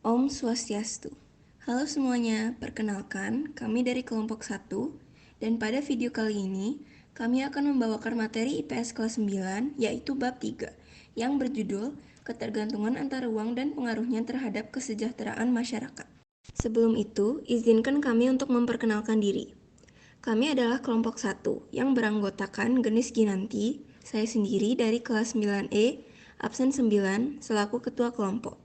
Om Swastiastu. Halo semuanya, perkenalkan kami dari kelompok 1 dan pada video kali ini kami akan membawakan materi IPS kelas 9 yaitu bab 3 yang berjudul Ketergantungan Antara Uang dan Pengaruhnya Terhadap Kesejahteraan Masyarakat. Sebelum itu, izinkan kami untuk memperkenalkan diri. Kami adalah kelompok 1 yang beranggotakan Genis Ginanti, saya sendiri dari kelas 9E, absen 9 selaku ketua kelompok.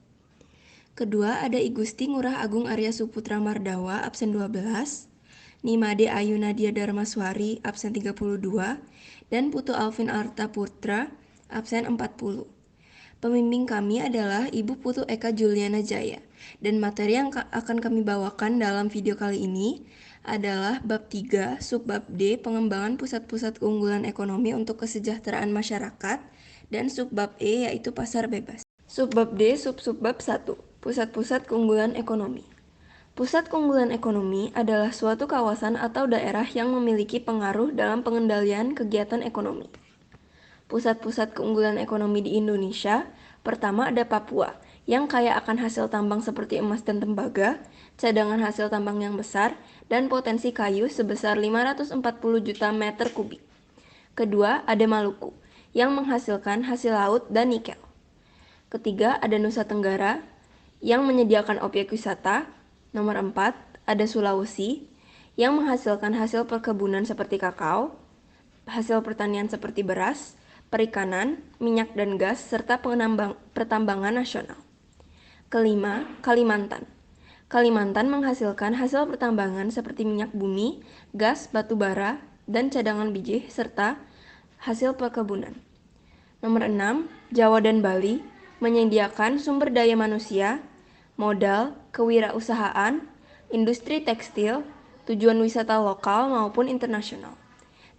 Kedua ada I Gusti Ngurah Agung Arya Suputra Mardawa, absen 12, Nimade Ayu Nadia Darmaswari, absen 32, dan Putu Alvin Arta Putra, absen 40. Pembimbing kami adalah Ibu Putu Eka Juliana Jaya, dan materi yang akan kami bawakan dalam video kali ini adalah bab 3, subbab D, pengembangan pusat-pusat keunggulan ekonomi untuk kesejahteraan masyarakat, dan subbab E yaitu pasar bebas. Subbab D, subbab 1, pusat-pusat keunggulan ekonomi. Pusat keunggulan ekonomi adalah suatu kawasan atau daerah yang memiliki pengaruh dalam pengendalian kegiatan ekonomi. Pusat-pusat keunggulan ekonomi di Indonesia, pertama ada Papua, yang kaya akan hasil tambang seperti emas dan tembaga, cadangan hasil tambang yang besar, dan potensi kayu sebesar 540 juta meter kubik. Kedua, ada Maluku, yang menghasilkan hasil laut dan nikel. Ketiga, ada Nusa Tenggara yang menyediakan objek wisata. Nomor 4, ada Sulawesi yang menghasilkan hasil perkebunan seperti kakao, hasil pertanian seperti beras, perikanan, minyak dan gas, serta pertambangan nasional. Kelima, Kalimantan. Kalimantan menghasilkan hasil pertambangan seperti minyak bumi, gas, batu bara, dan cadangan biji, serta hasil perkebunan. Nomor 6, Jawa dan Bali menyediakan sumber daya manusia, modal, kewirausahaan, industri tekstil, tujuan wisata lokal maupun internasional.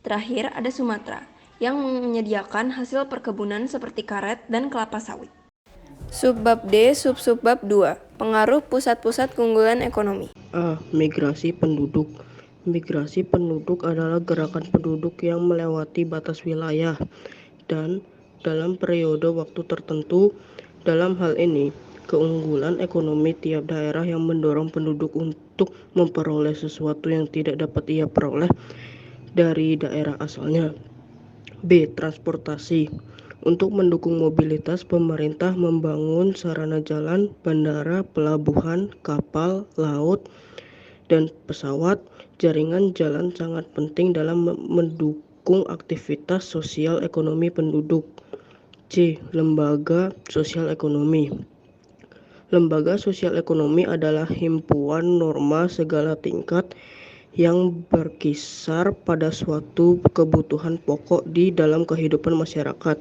Terakhir ada Sumatera yang menyediakan hasil perkebunan seperti karet dan kelapa sawit. Subbab D, subbab 2, pengaruh pusat-pusat keunggulan ekonomi. A. Migrasi penduduk. Migrasi penduduk adalah gerakan penduduk yang melewati batas wilayah dan dalam periode waktu tertentu. Dalam hal ini, keunggulan ekonomi tiap daerah yang mendorong penduduk untuk memperoleh sesuatu yang tidak dapat ia peroleh dari daerah asalnya. B. Transportasi. Untuk mendukung mobilitas, pemerintah membangun sarana jalan, bandara, pelabuhan, kapal, laut, dan pesawat. Jaringan jalan sangat penting dalam mendukung aktivitas sosial ekonomi penduduk. C. Lembaga sosial ekonomi. Lembaga sosial ekonomi adalah himpunan norma segala tingkat yang berkisar pada suatu kebutuhan pokok di dalam kehidupan masyarakat.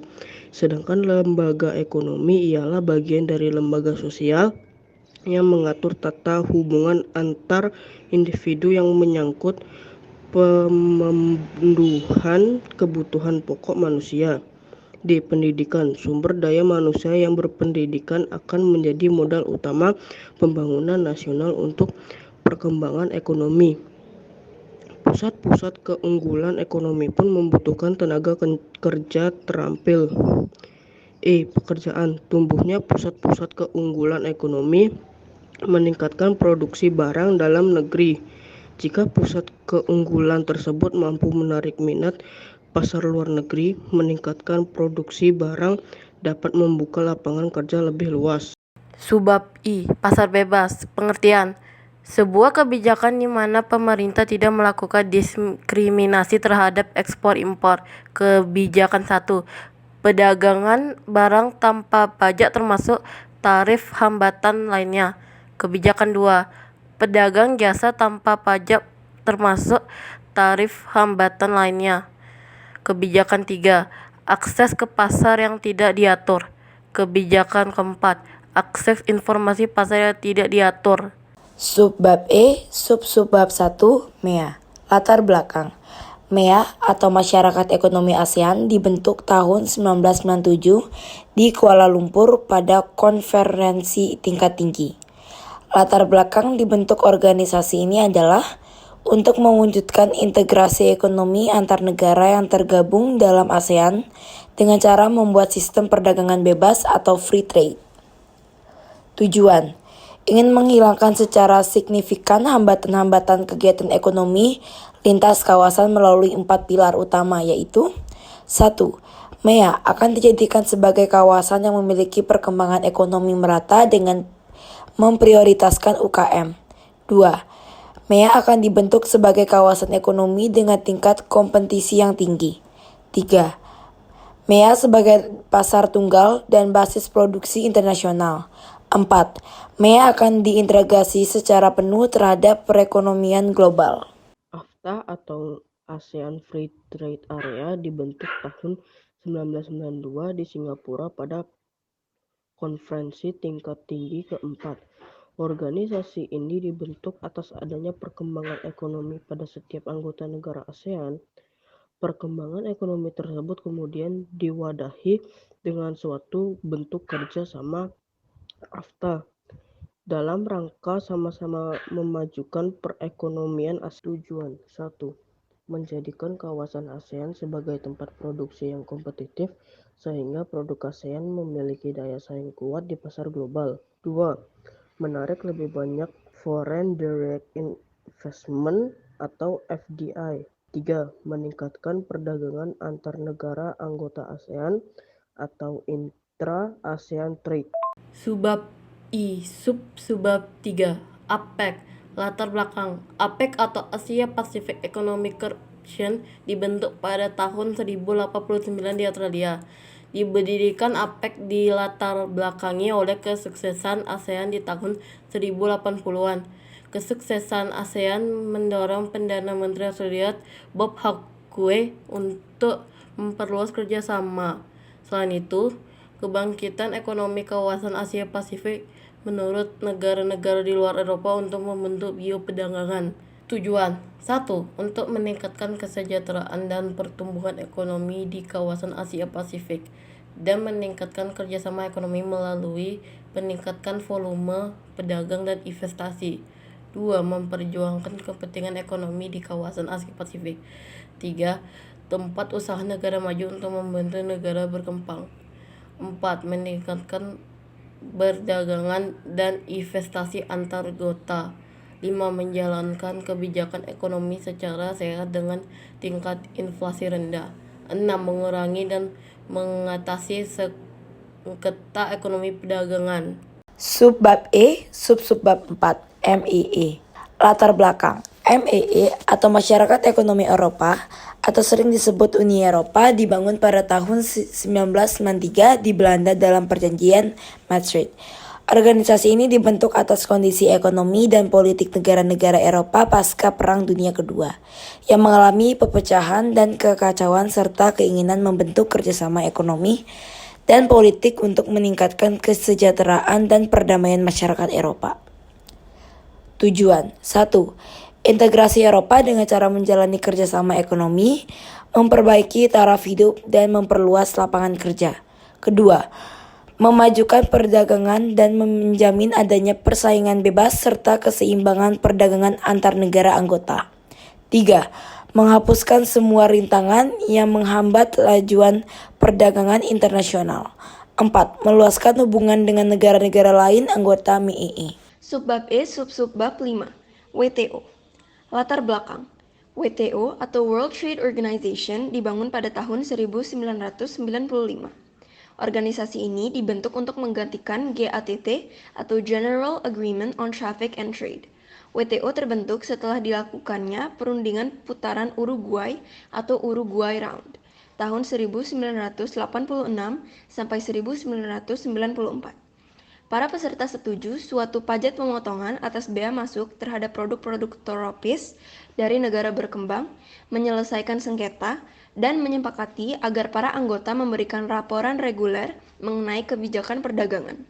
Sedangkan lembaga ekonomi ialah bagian dari lembaga sosial yang mengatur tata hubungan antar individu yang menyangkut pemenuhan kebutuhan pokok manusia. D. Pendidikan. Sumber daya manusia yang berpendidikan akan menjadi modal utama pembangunan nasional untuk perkembangan ekonomi. Pusat-pusat keunggulan ekonomi pun membutuhkan tenaga kerja terampil. E. Pekerjaan. Tumbuhnya pusat-pusat keunggulan ekonomi meningkatkan produksi barang dalam negeri. Jika pusat keunggulan tersebut mampu menarik minat pasar luar negeri, meningkatkan produksi barang, dapat membuka lapangan kerja lebih luas. Subbab I, pasar bebas. Pengertian: sebuah kebijakan di mana pemerintah tidak melakukan diskriminasi terhadap ekspor-impor. Kebijakan 1. Perdagangan barang tanpa pajak termasuk tarif hambatan lainnya. Kebijakan 2. Pedagang jasa tanpa pajak termasuk tarif hambatan lainnya. Kebijakan 3. Akses ke pasar yang tidak diatur. Kebijakan keempat, akses informasi pasar yang tidak diatur. Subbab E, subbab 1, MEA. Latar belakang. MEA atau Masyarakat Ekonomi ASEAN dibentuk tahun 1997 di Kuala Lumpur pada konferensi tingkat tinggi. Latar belakang dibentuk organisasi ini adalah untuk mewujudkan integrasi ekonomi antar negara yang tergabung dalam ASEAN dengan cara membuat sistem perdagangan bebas atau free trade. Tujuan: ingin menghilangkan secara signifikan hambatan-hambatan kegiatan ekonomi lintas kawasan melalui 4 pilar utama, yaitu 1. MEA akan dijadikan sebagai kawasan yang memiliki perkembangan ekonomi merata dengan memprioritaskan UKM. 2. MEA akan dibentuk sebagai kawasan ekonomi dengan tingkat kompetisi yang tinggi. 3. MEA sebagai pasar tunggal dan basis produksi internasional. 4. MEA akan diintegrasi secara penuh terhadap perekonomian global. AFTA atau ASEAN Free Trade Area dibentuk tahun 1992 di Singapura pada konferensi tingkat tinggi keempat. Organisasi ini dibentuk atas adanya perkembangan ekonomi pada setiap anggota negara ASEAN. Perkembangan ekonomi tersebut kemudian diwadahi dengan suatu bentuk kerjasama AFTA dalam rangka sama-sama memajukan perekonomian ASEAN. Tujuan 1. Menjadikan kawasan ASEAN sebagai tempat produksi yang kompetitif sehingga produk ASEAN memiliki daya saing kuat di pasar global. 2. Menarik lebih banyak Foreign Direct Investment atau FDI. 3. Meningkatkan perdagangan antar negara anggota ASEAN atau intra-ASEAN trade. Subbab I, Subbab 3, APEC. Latar belakang APEC atau Asia Pacific Economic Cooperation dibentuk pada tahun 1089 di Australia. Didirikan APEC dilatar belakangi oleh kesuksesan ASEAN di tahun 1080-an. Kesuksesan ASEAN mendorong Perdana Menteri Australia Bob Hawke untuk memperluas kerjasama. Selain itu, kebangkitan ekonomi kawasan Asia Pasifik menurut negara-negara di luar Eropa untuk membentuk bioperdagangan. Tujuan 1. Untuk meningkatkan kesejahteraan dan pertumbuhan ekonomi di kawasan Asia Pasifik dan meningkatkan kerjasama ekonomi melalui peningkatan volume pedagang dan investasi. 2. Memperjuangkan kepentingan ekonomi di kawasan Asia Pasifik. 3. Tempat usaha negara maju untuk membantu negara berkembang. 4. Meningkatkan perdagangan dan investasi antar anggota. 5. Menjalankan kebijakan ekonomi secara sehat dengan tingkat inflasi rendah. 6. Mengurangi dan mengatasi sengketa ekonomi perdagangan. Subbab E, Subbab 4, MEE. Latar belakang MEE atau Masyarakat Ekonomi Eropa atau sering disebut Uni Eropa dibangun pada tahun 1993 di Belanda dalam perjanjian Maastricht. Organisasi ini dibentuk atas kondisi ekonomi dan politik negara-negara Eropa pasca Perang Dunia Kedua yang mengalami pepecahan dan kekacauan serta keinginan membentuk kerjasama ekonomi dan politik untuk meningkatkan kesejahteraan dan perdamaian masyarakat Eropa. Tujuan 1. Integrasi Eropa dengan cara menjalani kerjasama ekonomi, memperbaiki taraf hidup, dan memperluas lapangan kerja. Kedua, memajukan perdagangan dan menjamin adanya persaingan bebas serta keseimbangan perdagangan antar negara anggota. 3. Menghapuskan semua rintangan yang menghambat lajuan perdagangan internasional. 4. Meluaskan hubungan dengan negara-negara lain anggota MEE. Subbab E, Subbab 5, WTO. Latar belakang WTO atau World Trade Organization dibangun pada tahun 1995. Organisasi ini dibentuk untuk menggantikan GATT atau General Agreement on Traffic and Trade. WTO terbentuk setelah dilakukannya perundingan putaran Uruguay atau Uruguay Round tahun 1986 sampai 1994. Para peserta setuju suatu pajak pemotongan atas bea masuk terhadap produk-produk tropis dari negara berkembang, menyelesaikan sengketa, dan menyepakati agar para anggota memberikan laporan reguler mengenai kebijakan perdagangan.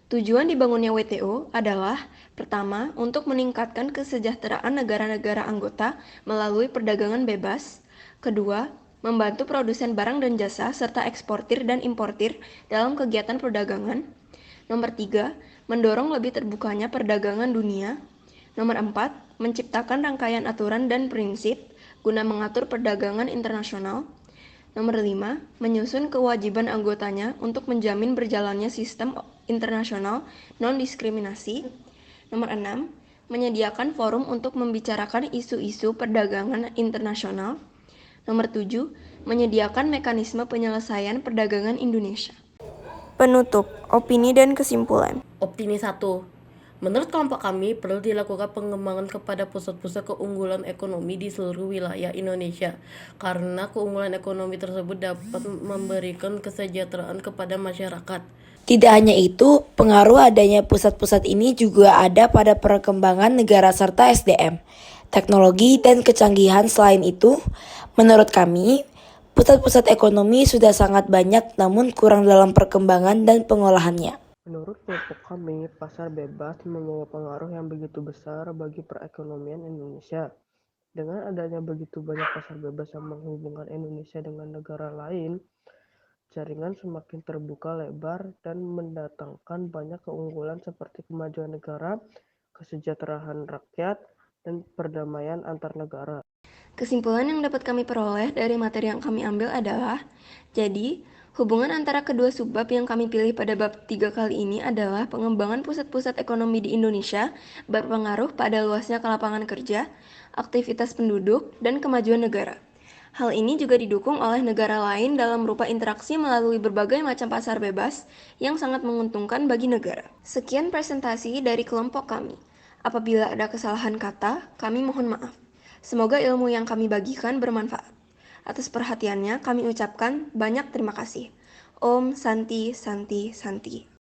Tujuan dibangunnya WTO adalah, pertama, untuk meningkatkan kesejahteraan negara-negara anggota melalui perdagangan bebas. Kedua, membantu produsen barang dan jasa serta eksportir dan importir dalam kegiatan perdagangan. Nomor 3, mendorong lebih terbukanya perdagangan dunia. Nomor 4, menciptakan rangkaian aturan dan prinsip guna mengatur perdagangan internasional. Nomor 5, menyusun kewajiban anggotanya untuk menjamin berjalannya sistem internasional non-diskriminasi. Nomor 6, menyediakan forum untuk membicarakan isu-isu perdagangan internasional. Nomor 7, menyediakan mekanisme penyelesaian perdagangan Indonesia. Penutup, opini dan kesimpulan. Opini 1. Menurut kelompok kami, perlu dilakukan pengembangan kepada pusat-pusat keunggulan ekonomi di seluruh wilayah Indonesia, karena keunggulan ekonomi tersebut dapat memberikan kesejahteraan kepada masyarakat. Tidak hanya itu, pengaruh adanya pusat-pusat ini juga ada pada perkembangan negara serta SDM, teknologi, dan kecanggihan. Selain itu, menurut kami, pusat-pusat ekonomi sudah sangat banyak namun kurang dalam perkembangan dan pengolahannya. Menurut kelompok kami, pasar bebas membawa pengaruh yang begitu besar bagi perekonomian Indonesia. Dengan adanya begitu banyak pasar bebas yang menghubungkan Indonesia dengan negara lain, jaringan semakin terbuka lebar dan mendatangkan banyak keunggulan seperti kemajuan negara, kesejahteraan rakyat, dan perdamaian antar negara. Kesimpulan yang dapat kami peroleh dari materi yang kami ambil adalah, jadi, hubungan antara kedua subbab yang kami pilih pada bab 3 kali ini adalah pengembangan pusat-pusat ekonomi di Indonesia berpengaruh pada luasnya lapangan kerja, aktivitas penduduk, dan kemajuan negara. Hal ini juga didukung oleh negara lain dalam rupa interaksi melalui berbagai macam pasar bebas yang sangat menguntungkan bagi negara. Sekian presentasi dari kelompok kami. Apabila ada kesalahan kata, kami mohon maaf. Semoga ilmu yang kami bagikan bermanfaat. Atas perhatiannya kami ucapkan banyak terima kasih. Om Santi Santi Santi.